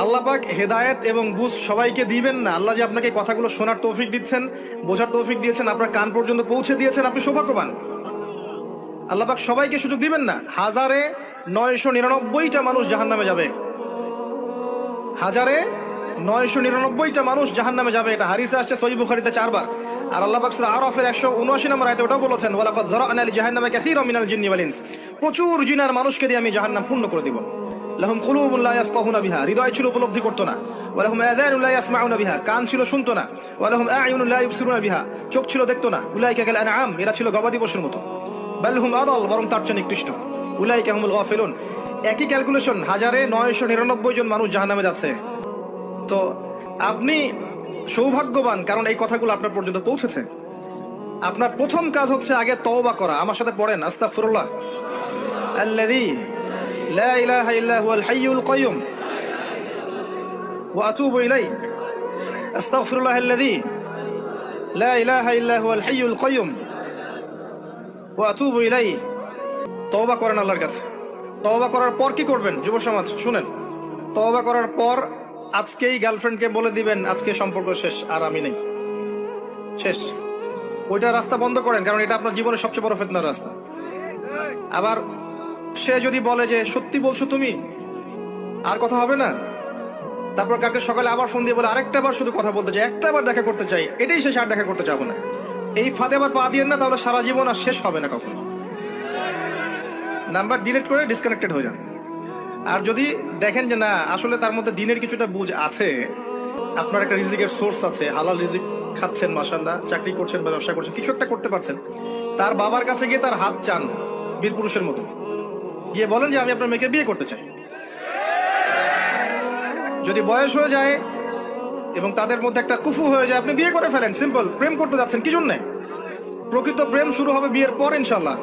আল্লাহ পাক হেদায়েত এবং বুঝ সবাইকে দিবেন না। আল্লাহ যে আপনাকে কথাগুলো শোনার তৌফিক দিচ্ছেন, বোঝার তৌফিক দিয়েছেন, আপনার কান পর্যন্ত পৌঁছে দিয়েছেন, আপনি সৌভাগ্যবান। আল্লাহ পাক সবাইকে সুযোগ দিবেন না। 1999টা মানুষ জাহান্নামে যাবে, 1999টা মানুষ জাহান্নামে যাবে। এটা হাদিসে আসছে সহিহ বুখারীতে 4 বার। আর আল্লাহ পাক সূরা আরাফের 179 নম্বর আয়াতে ওটাও বলেছেন, ওয়ালাকাদ যারা'না লিজাহান্নামা কাসীরাম মিনাল জিন্নি ওয়াল ইনস। প্রচুর জিন আর মানুষকে দিয়ে আমি জাহান্নাম পূর্ণ করে দিব। লাহুম কুলুবুন লা ইয়াফকাহুনা বিহা, হৃদয় ছিল উপলব্ধি করতো না। ওয়া লাহুম আযানুন লা ইয়াসমাউনা বিহা, কান ছিল শুনতো না। ওয়া লাহুম আ'য়ুনুন লা ইবসিরুনা বিহা, চোখ ছিল দেখতো না। উলাইকা কাল আনআম, এরা ছিল গবাদি পশুর মতো। বাল হুম আদাল, বরং তার চেয়ে নিকৃষ্ট। উলাইকা হুমুল গাফিলুন। একই ক্যালকুলেশন, 1999 জন মানুষ জাহান্নামে যাচ্ছে। তো আপনি সৌভাগ্যবান, কারণ এই কথাগুলো আপনার পর্যন্ত পৌঁছেছে। আপনার প্রথম কাজ হচ্ছে আগে তওবা করা। আমার সাথে পড়েন, আস্তাগফিরুল্লাহ আল্লাযী লা ইলাহা ইল্লা হুয়াল হাইয়ুল কাইয়্যুম ওয়া আতুবু ইলাইহি। আস্তাগফিরুল্লাহ আল্লাযী লা ইলাহা ইল্লা হুয়াল হাইয়ুল কাইয়্যুম ওয়া আতুবু ইলাইহি। তওবা করেন আল্লাহর কাছে। তওবা করার পর কি করবেন যুব সমাজ শুনেন? তওবা করার পর আজকেই গার্লফ্রেন্ডকে বলে দিবেন, আজকে সম্পর্ক শেষ, আর আমি নেই, শেষ। ওইটা রাস্তা বন্ধ করেন, কারণ এটা আপনার জীবনের সবচেয়ে বড় ফিতনার রাস্তা। আবার সে যদি বলে যে সত্যি বলছো তুমি, আর কথা হবে না, তারপর কালকে সকালে আবার ফোন দিয়ে বলে আরেকটা বার শুধু কথা বলতে চাই, একটা বার দেখা করতে চাই, এটাই শেষ, আর দেখা করতে চাবো না, এই ফাঁদে আবার পা দিয়েন না, তাহলে সারা জীবন আর শেষ হবে না কখনো। নাম্বার ডিলিট করে ডিসকানেক্টেড হয়ে যান। আর যদি দেখেন যে না, আসলে তার মধ্যে দিনের কিছুটা বুঝ আছে, আপনার একটা রিজিকের সোর্স আছে, হালাল রিজিক খাচ্ছেন, মাশাআল্লাহ, চাকরি করছেন বা ব্যবসা করছেন, কিছু একটা করতে পারছেন, তার বাবার কাছে গিয়ে তার হাত চান বীর পুরুষের মতো, গিয়ে বলেন যে আমি আপনার মেয়েকে বিয়ে করতে চাই। যদি বয়স হয়ে যায় এবং তাদের মধ্যে একটা কুফু হয়ে যায়, আপনি বিয়ে করে ফেলেন, সিম্পল। প্রেম করতে যাচ্ছেন কি জন্যে? প্রকৃত প্রেম শুরু হবে বিয়ের পর ইনশাআল্লাহ।